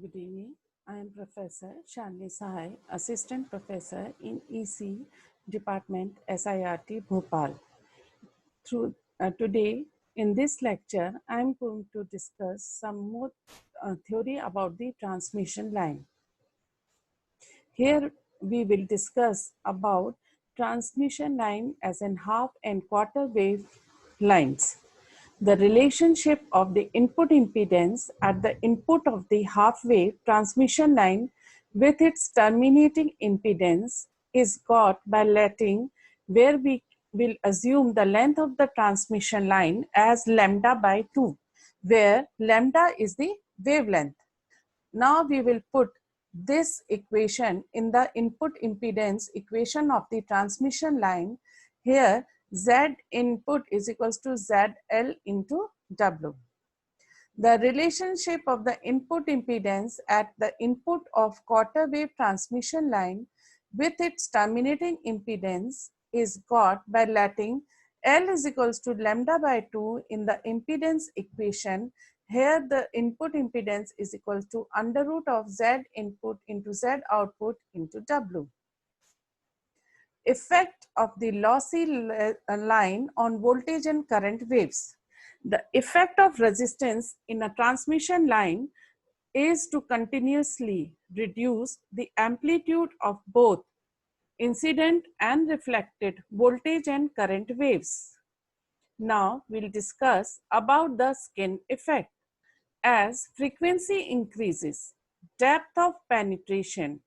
Good evening. I am Professor Shalini Sahai, Assistant Professor in EC Department, SIRT, Bhopal. Today, in this lecture, I am going to discuss some more theory about the transmission line. Here, we will discuss about transmission line as in half and quarter wave lines. The relationship of the input impedance at the input of the half-wave transmission line with its terminating impedance is got by letting where we will assume the length of the transmission line as lambda by 2, where lambda is the wavelength. Now we will put this equation in the input impedance equation of the transmission line. Here Z input is equals to ZL into W. The relationship of the input impedance at the input of quarter wave transmission line with its terminating impedance is got by letting L is equals to lambda by 2 in the impedance equation. Here the input impedance is equal to under root of Z input into Z output into W. Effect of the lossy line on voltage and current waves. The effect of resistance in a transmission line is to continuously reduce the amplitude of both incident and reflected voltage and current waves. Now we'll discuss about the skin effect. As frequency increases, depth of penetration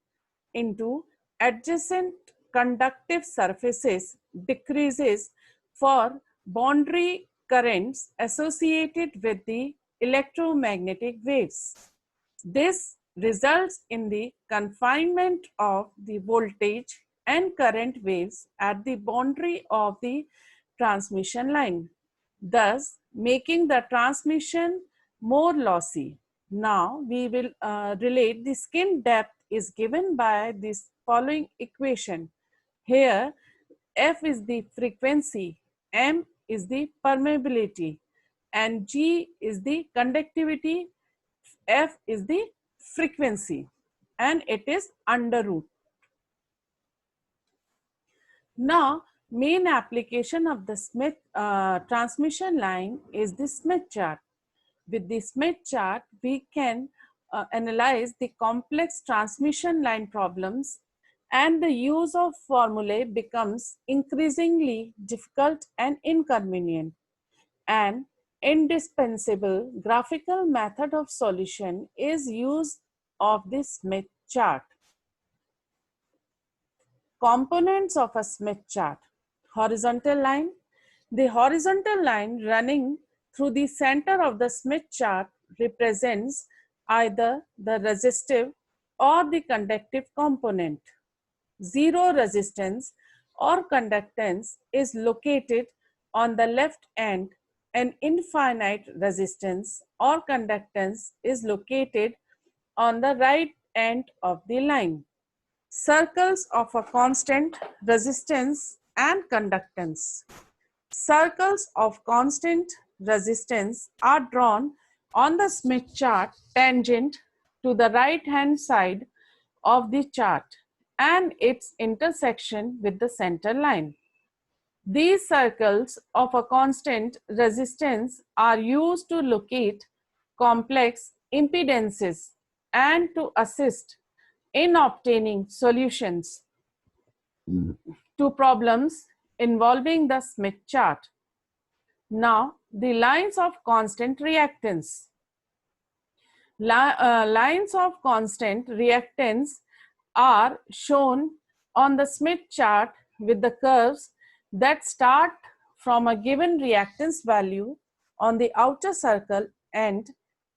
into adjacent conductive surfaces decreases for boundary currents associated with the electromagnetic waves. This results in the confinement of the voltage and current waves at the boundary of the transmission line, thus making the transmission more lossy. Now we will relate the skin depth is given by this following equation. Here F is the frequency, M is the permeability, and G is the conductivity, F is the frequency, and it is under root. Now, main application of the Smith transmission line is the Smith chart. With the Smith chart, we can analyze the complex transmission line problems, and the use of formulae becomes increasingly difficult and inconvenient. An indispensable graphical method of solution is use of the Smith chart. Components of a Smith chart. Horizontal line. The horizontal line running through the center of the Smith chart represents either the resistive or the conductive component. Zero resistance or conductance is located on the left end, and infinite resistance or conductance is located on the right end of the line. Circles of a constant resistance and conductance. Circles of constant resistance are drawn on the Smith chart tangent to the right hand side of the chart and its intersection with the center line. These circles of a constant resistance are used to locate complex impedances and to assist in obtaining solutions to problems involving the Smith chart. Now, the lines of constant reactance. Lines of constant reactance are shown on the Smith chart with the curves that start from a given reactance value on the outer circle end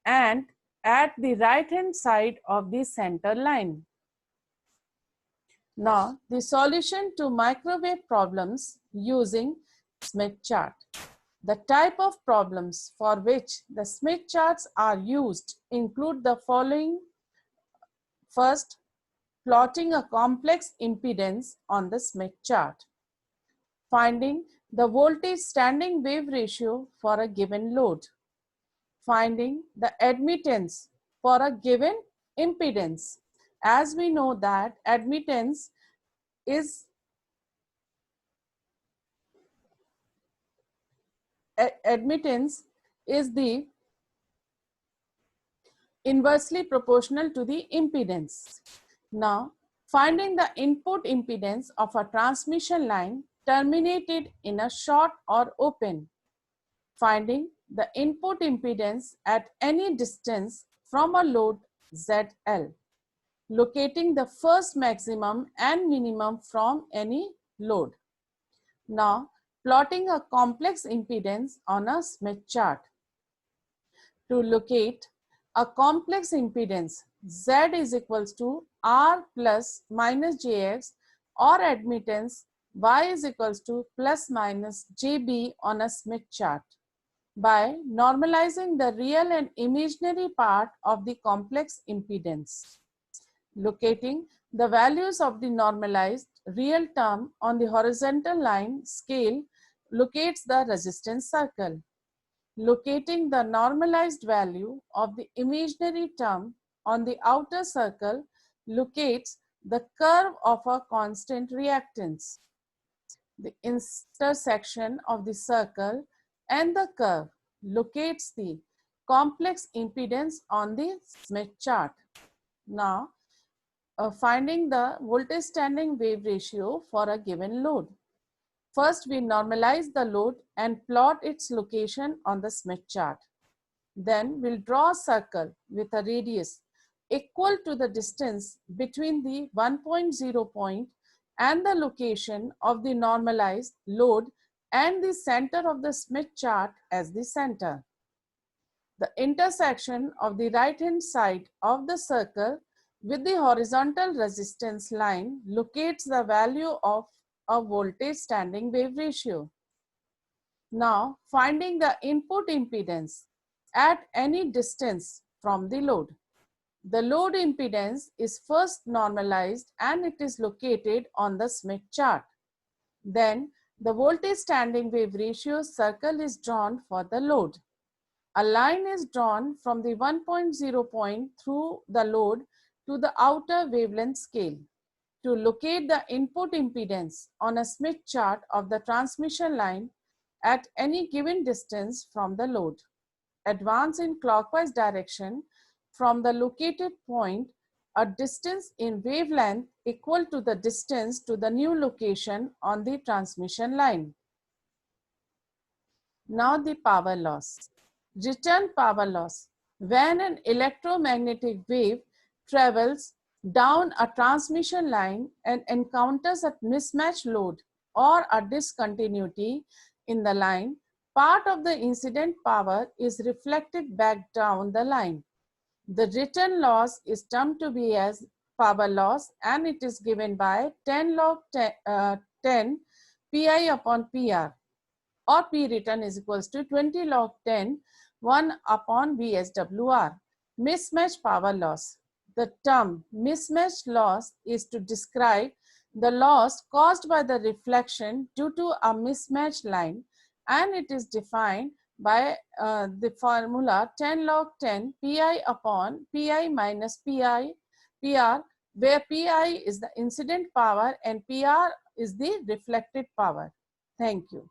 and at the right hand side of the center line. Now, the solution to microwave problems using Smith chart. The type of problems for which the Smith charts are used include the following. First, plotting a complex impedance on the Smith chart. Finding the voltage standing wave ratio for a given load. Finding the admittance for a given Impedance. As we know that admittance is the inversely proportional to the impedance. Now, finding the input impedance of a transmission line terminated in a short or open. Finding the input impedance at any distance from a load ZL. Locating the first maximum and minimum from any load. Now, plotting a complex impedance on a Smith chart. To locate a complex impedance, Z is equals to R plus minus JX, or admittance Y is equals to plus minus JB on a Smith chart by normalizing the real and imaginary part of the complex impedance. Locating the values of the normalized real term on the horizontal line scale locates the resistance circle. Locating the normalized value of the imaginary term on the outer circle locates the curve of a constant reactance. The intersection of the circle and the curve locates the complex impedance on the Smith chart. Now, finding the voltage standing wave ratio for a given load. First, we normalize the load and plot its location on the Smith chart. Then we'll draw a circle with a radius equal to the distance between the 1.0 point and the location of the normalized load and the center of the Smith chart as the center. The intersection of the right-hand side of the circle with the horizontal resistance line locates the value of a voltage standing wave ratio. Now, finding the input impedance at any distance from the load. The load impedance is first normalized and it is located on the Smith chart. Then, the voltage standing wave ratio circle is drawn for the load. A line is drawn from the 1.0 point through the load to the outer wavelength scale. To locate the input impedance on a Smith chart of the transmission line at any given distance from the load. Advance in clockwise direction from the located point a distance in wavelength equal to the distance to the new location on the transmission line. Now the power loss. Return power loss. When an electromagnetic wave travels down a transmission line and encounters a mismatched load or a discontinuity in the line, part of the incident power is reflected back down the line. The return loss is termed to be as power loss and it is given by 10 log 10 Pi upon PR, or P return is equals to 20 log 10 1 upon VSWR. Mismatch power loss. The term mismatch loss is to describe the loss caused by the reflection due to a mismatched line, and it is defined by the formula 10 log 10 Pi upon Pi minus PR, where Pi is the incident power and PR is the reflected power. Thank you.